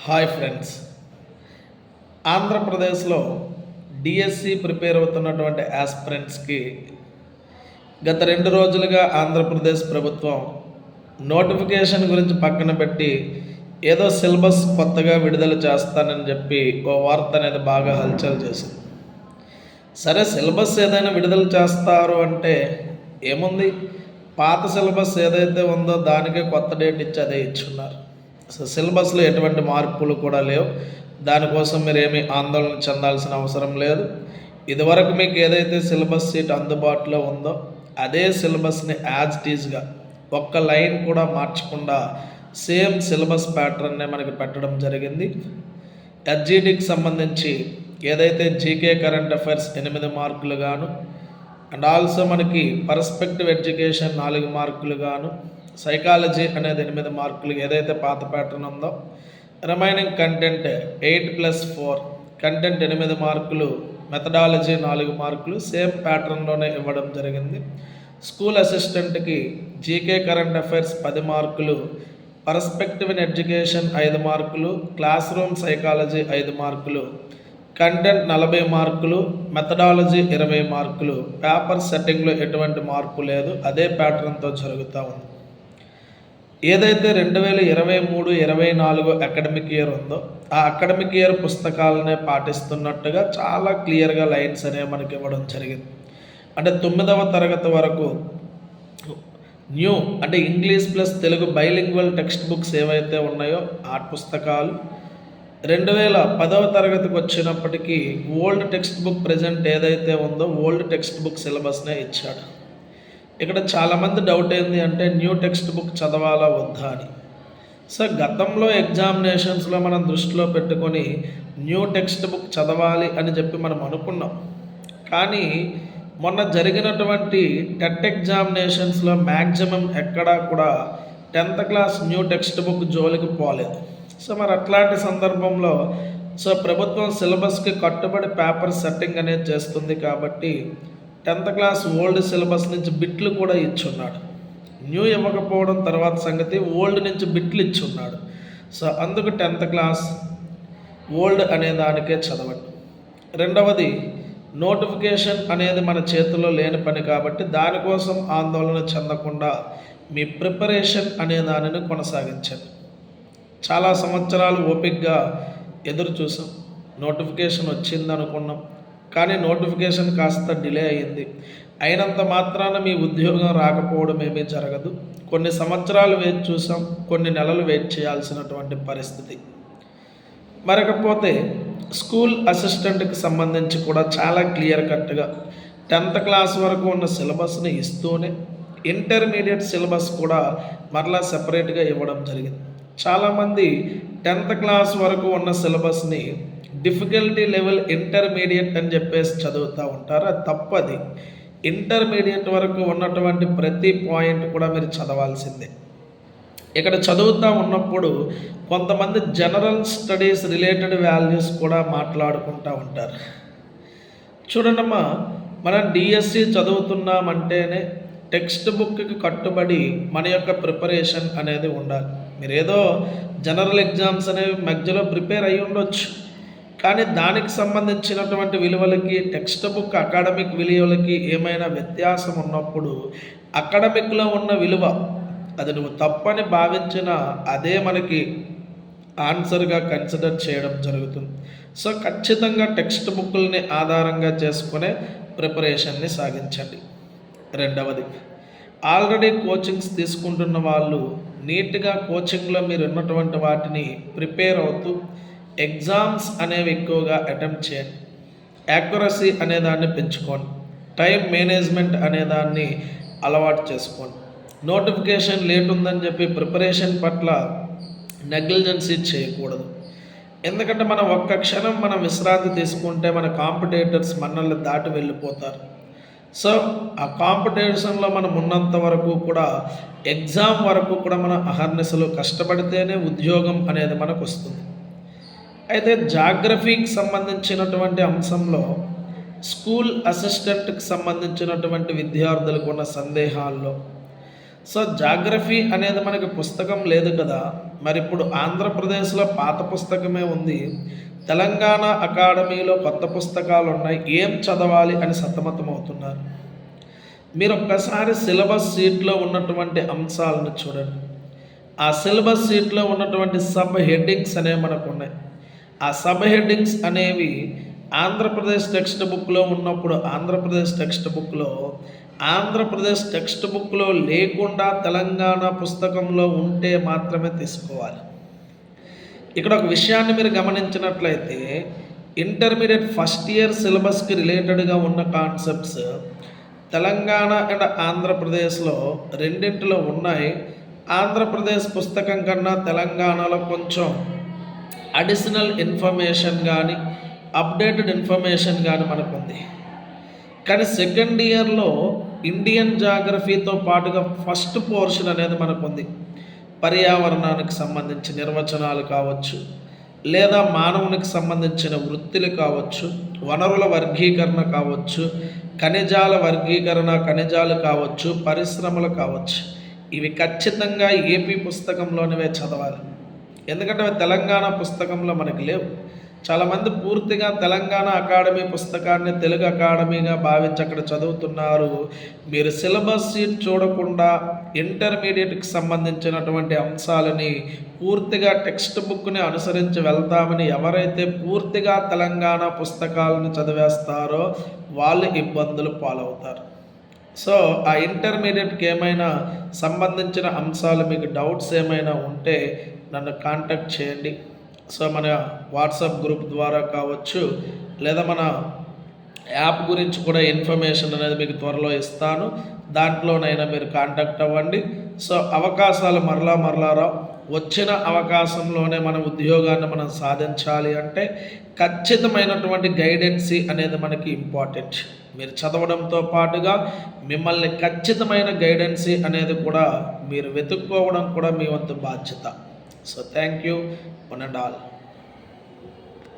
Hi friends. ఆంధ్రప్రదేశ్లో DSC prepare అవుతున్నటువంటి ఆస్పిరెంట్స్కి గత 2 రోజులుగా ఆంధ్రప్రదేశ్ ప్రభుత్వం నోటిఫికేషన్ గురించి పక్కన పెట్టి ఏదో సిలబస్ కొత్తగా విడుదల చేస్తానని చెప్పి ఓ వార్త అనేది బాగా హల్చల్ చేసింది. సరే, సిలబస్ ఏదైనా విడుదల చేస్తారు అంటే ఏముంది, పాత సిలబస్ ఏదైతే ఉందో దానికే కొత్త డేట్ ఇచ్చి అదే ఇచ్చున్నారు. సో సిలబస్లో ఎటువంటి మార్పులు కూడా లేవు. దానికోసం మీరు ఏమీ ఆందోళన చెందాల్సిన అవసరం లేదు. ఇదివరకు మీకు ఏదైతే సిలబస్ షీట్ అందుబాటులో ఉందో అదే సిలబస్ని యాజ్ టీజ్గా ఒక్క లైన్ కూడా మార్చకుండా సేమ్ సిలబస్ ప్యాటర్న్నే మనకి పెట్టడం జరిగింది. హెచ్జిటికి సంబంధించి ఏదైతే జీకే కరెంట్ అఫైర్స్ 8 మార్కులు గాను, అండ్ ఆల్సో మనకి పర్స్పెక్టివ్ ఎడ్యుకేషన్ 4 మార్కులు గాను, సైకాలజీ అనేది 8 మార్కులు ఏదైతే పాత ప్యాటర్న్ ఉందో, రిమైనింగ్ కంటెంట్ 8+4 కంటెంట్ 8 మార్కులు, మెథడాలజీ 4 మార్కులు సేమ్ ప్యాటర్న్లోనే ఇవ్వడం జరిగింది. స్కూల్ అసిస్టెంట్కి జీకే కరెంట్ అఫైర్స్ 10 మార్కులు, పర్స్పెక్టివ్ ఇన్ ఎడ్యుకేషన్ 5 మార్కులు, క్లాస్ రూమ్ సైకాలజీ 5 మార్కులు, కంటెంట్ 40 మార్కులు, మెథడాలజీ 20 మార్కులు. పేపర్ సెట్టింగ్లో ఎటువంటి మార్పు లేదు, అదే ప్యాటర్న్తో జరుగుతూ ఉంది. ఏదైతే 2023-24 అకాడమిక్ ఇయర్ ఉందో ఆ అకాడమిక్ ఇయర్ పుస్తకాలనే పాటిస్తున్నట్టుగా చాలా క్లియర్గా లైన్స్ అనేవి మనకి ఇవ్వడం జరిగింది. అంటే 9వ తరగతి వరకు న్యూ అంటే English plus Telugu bilingual text books ఏవైతే ఉన్నాయో ఆ పుస్తకాలు, 2010వ తరగతికి వచ్చినప్పటికీ ఓల్డ్ టెక్స్ట్ బుక్ ప్రజెంట్ ఏదైతే ఉందో ఓల్డ్ టెక్స్ట్ బుక్ సిలబస్నే ఇచ్చాడు. ఇక్కడ చాలామంది డౌట్ ఏంది అంటే న్యూ టెక్స్ట్ బుక్ చదవాలా వద్దా అని. సో గతంలో ఎగ్జామినేషన్స్లో మనం దృష్టిలో పెట్టుకొని న్యూ టెక్స్ట్ బుక్ చదవాలి అని చెప్పి మనం అనుకున్నాం. కానీ మొన్న జరిగినటువంటి టెట్ ఎగ్జామినేషన్స్లో మ్యాక్సిమం ఎక్కడా కూడా 10th class new text book జోలికి పోలేదు. సో మరి అట్లాంటి సందర్భంలో ప్రభుత్వం సిలబస్కి కట్టుబడి పేపర్ సెట్టింగ్ అనేది చేస్తుంది కాబట్టి 10th క్లాస్ ఓల్డ్ సిలబస్ నుంచి బిట్లు కూడా ఇచ్చున్నాడు. న్యూ ఇవ్వకపోవడం తర్వాత సంగతి, ఓల్డ్ నుంచి బిట్లు ఇచ్చున్నాడు. సో అందుకు 10th క్లాస్ ఓల్డ్ అనే దానికే చదవండి. రెండవది, నోటిఫికేషన్ అనేది మన చేతిలో లేని పని కాబట్టి దానికోసం ఆందోళన చెందకుండా మీ ప్రిపరేషన్ అనే దానిని కొనసాగించండి. చాలా సంవత్సరాలు ఓపికగా ఎదురు చూసాం, నోటిఫికేషన్ వచ్చింది అనుకున్నాం, కానీ నోటిఫికేషన్ కాస్త డిలే అయ్యింది. అయినంత మాత్రాన మీ ఉద్యోగం రాకపోవడం ఏమీ జరగదు. కొన్ని సంవత్సరాలు వెయిట్ చూసాం, కొన్ని నెలలు వెయిట్ చేయాల్సినటువంటి పరిస్థితి. మరకపోతే స్కూల్ అసిస్టెంట్కి సంబంధించి కూడా చాలా క్లియర్ కట్గా 10th క్లాస్ వరకు ఉన్న సిలబస్ని ఇస్తూనే ఇంటర్మీడియట్ సిలబస్ కూడా మరలా సెపరేట్గా ఇవ్వడం జరిగింది. చాలామంది 10th క్లాస్ వరకు ఉన్న సిలబస్ని డిఫికల్టీ లెవెల్ ఇంటర్మీడియట్ అని చెప్పేసి చదువుతూ ఉంటారు. అది తప్పది. ఇంటర్మీడియట్ వరకు ఉన్నటువంటి ప్రతి పాయింట్ కూడా మీరు చదవాల్సిందే. ఇక్కడ చదువుతూ ఉన్నప్పుడు కొంతమంది జనరల్ స్టడీస్ రిలేటెడ్ వాల్యూస్ కూడా మాట్లాడుకుంటూ ఉంటారు. చూడండమ్మా, మనం డిఎస్సి చదువుతున్నామంటేనే టెక్స్ట్ బుక్కి కట్టుబడి మన యొక్క ప్రిపరేషన్ అనేది ఉండాలి. మీరు ఏదో జనరల్ ఎగ్జామ్స్ అనేవి మధ్యలో ప్రిపేర్ అయ్యి ఉండొచ్చు, కానీ దానికి సంబంధించినటువంటి విలువలకి టెక్స్ట్ బుక్ అకాడమిక్ విలువలకి ఏమైనా వ్యత్యాసం ఉన్నప్పుడు అకాడమిక్లో ఉన్న విలువ అది నువ్వు తప్పని భావించిన అదే మనకి ఆన్సర్గా కన్సిడర్ చేయడం జరుగుతుంది. సో ఖచ్చితంగా టెక్స్ట్ బుక్లని ఆధారంగా చేసుకునే ప్రిపరేషన్ని సాగించండి. రెండవది, ఆల్రెడీ కోచింగ్స్ తీసుకుంటున్న వాళ్ళు నీట్గా కోచింగ్లో మీరు ఉన్నటువంటి వాటిని ప్రిపేర్ అవుతూ ఎగ్జామ్స్ అనేవి ఎక్కువగా అటెంప్ట్ చేయండి. యాక్యురసీ అనేదాన్ని పెంచుకోండి. టైం మేనేజ్మెంట్ అనేదాన్ని అలవాటు చేసుకోండి. నోటిఫికేషన్ లేట్ ఉందని చెప్పి ప్రిపరేషన్ పట్ల నెగ్లిజెన్సీ చేయకూడదు. ఎందుకంటే మనం ఒక్క క్షణం మనం విశ్రాంతి తీసుకుంటే మన కాంపిటేటర్స్ మనల్ని దాటి వెళ్ళిపోతారు. సో ఆ కాంపిటీషన్లో మనం ఉన్నంత వరకు కూడా ఎగ్జామ్ వరకు కూడా మన అహర్నిశలు కష్టపడితేనే ఉద్యోగం అనేది మనకు వస్తుంది. అయితే జాగ్రఫీకి సంబంధించినటువంటి అంశంలో స్కూల్ అసిస్టెంట్కి సంబంధించినటువంటి విద్యార్థులకు ఉన్న సందేహాల్లో సో జాగ్రఫీ అనేది మనకి పుస్తకం లేదు కదా, మరి ఇప్పుడు ఆంధ్రప్రదేశ్లో పాత పుస్తకమే ఉంది, తెలంగాణ అకాడమీలో కొత్త పుస్తకాలు ఉన్నాయి, ఏం చదవాలి అని సతమతం అవుతున్నారు. మీరు ఒక్కసారి సిలబస్ షీట్లో ఉన్నటువంటి అంశాలను చూడండి. ఆ సిలబస్ షీట్లో ఉన్నటువంటి సబ్ హెడ్డింగ్స్ అనేవి మనకు ఉన్నాయి. ఆ సబ్ హెడ్డింగ్స్ అనేవి ఆంధ్రప్రదేశ్ టెక్స్ట్ బుక్లో ఉన్నప్పుడు ఆంధ్రప్రదేశ్ టెక్స్ట్ బుక్లో లేకుండా తెలంగాణ పుస్తకంలో ఉంటే మాత్రమే తీసుకోవాలి. ఇక్కడ ఒక విషయాన్ని మీరు గమనించినట్లయితే ఇంటర్మీడియట్ ఫస్ట్ ఇయర్ సిలబస్కి రిలేటెడ్గా ఉన్న కాన్సెప్ట్స్ తెలంగాణ అండ్ ఆంధ్రప్రదేశ్లో రెండింటిలో ఉన్నాయి. ఆంధ్రప్రదేశ్ పుస్తకం కన్నా తెలంగాణలో కొంచెం అడిషనల్ ఇన్ఫర్మేషన్ కానీ అప్డేటెడ్ ఇన్ఫర్మేషన్ కానీ మనకు ఉంది. కానీ సెకండ్ ఇయర్లో ఇండియన్ జాగ్రఫీతో పాటుగా ఫస్ట్ పోర్షన్ అనేది మనకు ఉంది. పర్యావరణానికి సంబంధించిన నిర్వచనాలు కావచ్చు, లేదా మానవునికి సంబంధించిన వృత్తులు కావచ్చు, వనరుల వర్గీకరణ కావచ్చు, ఖనిజాల వర్గీకరణ, ఖనిజాలు కావచ్చు, పరిశ్రమలు కావచ్చు. ఇవి ఖచ్చితంగా ఏపీ పుస్తకంలోనివే చదవాలి. ఎందుకంటే అవి తెలంగాణ పుస్తకంలో మనకి లేవు. చాలామంది పూర్తిగా తెలంగాణ అకాడమీ పుస్తకాన్ని తెలుగు అకాడమీగా భావించి అక్కడ చదువుతున్నారు. మీరు సిలబస్ షీట్ చూడకుండా ఇంటర్మీడియట్కి సంబంధించినటువంటి అంశాలని పూర్తిగా టెక్స్ట్ బుక్ని అనుసరించి వెళ్తామని ఎవరైతే పూర్తిగా తెలంగాణ పుస్తకాలను చదివేస్తారో వాళ్ళు ఇబ్బందులు పాలవుతారు. సో ఆ ఇంటర్మీడియట్కి ఏమైనా సంబంధించిన అంశాలు మీకు డౌట్స్ ఏమైనా ఉంటే నన్ను కాంటాక్ట్ చేయండి. సో మన వాట్సాప్ గ్రూప్ ద్వారా కావచ్చు, లేదా మన యాప్ గురించి కూడా ఇన్ఫర్మేషన్ అనేది మీకు త్వరలో ఇస్తాను, దాంట్లోనైనా మీరు కాంటాక్ట్ అవ్వండి. సో అవకాశాలు మరలా రావు. వచ్చిన అవకాశంలోనే మన ఉద్యోగాన్ని మనం సాధించాలి అంటే ఖచ్చితమైనటువంటి గైడెన్సీ అనేది మనకి ఇంపార్టెంట్. మీరు చదవడంతో పాటుగా మిమ్మల్ని ఖచ్చితమైన గైడెన్సీ అనేది కూడా మీరు వెతుక్కోవడం కూడా మీ వంతు బాధ్యత. So thank you one and all.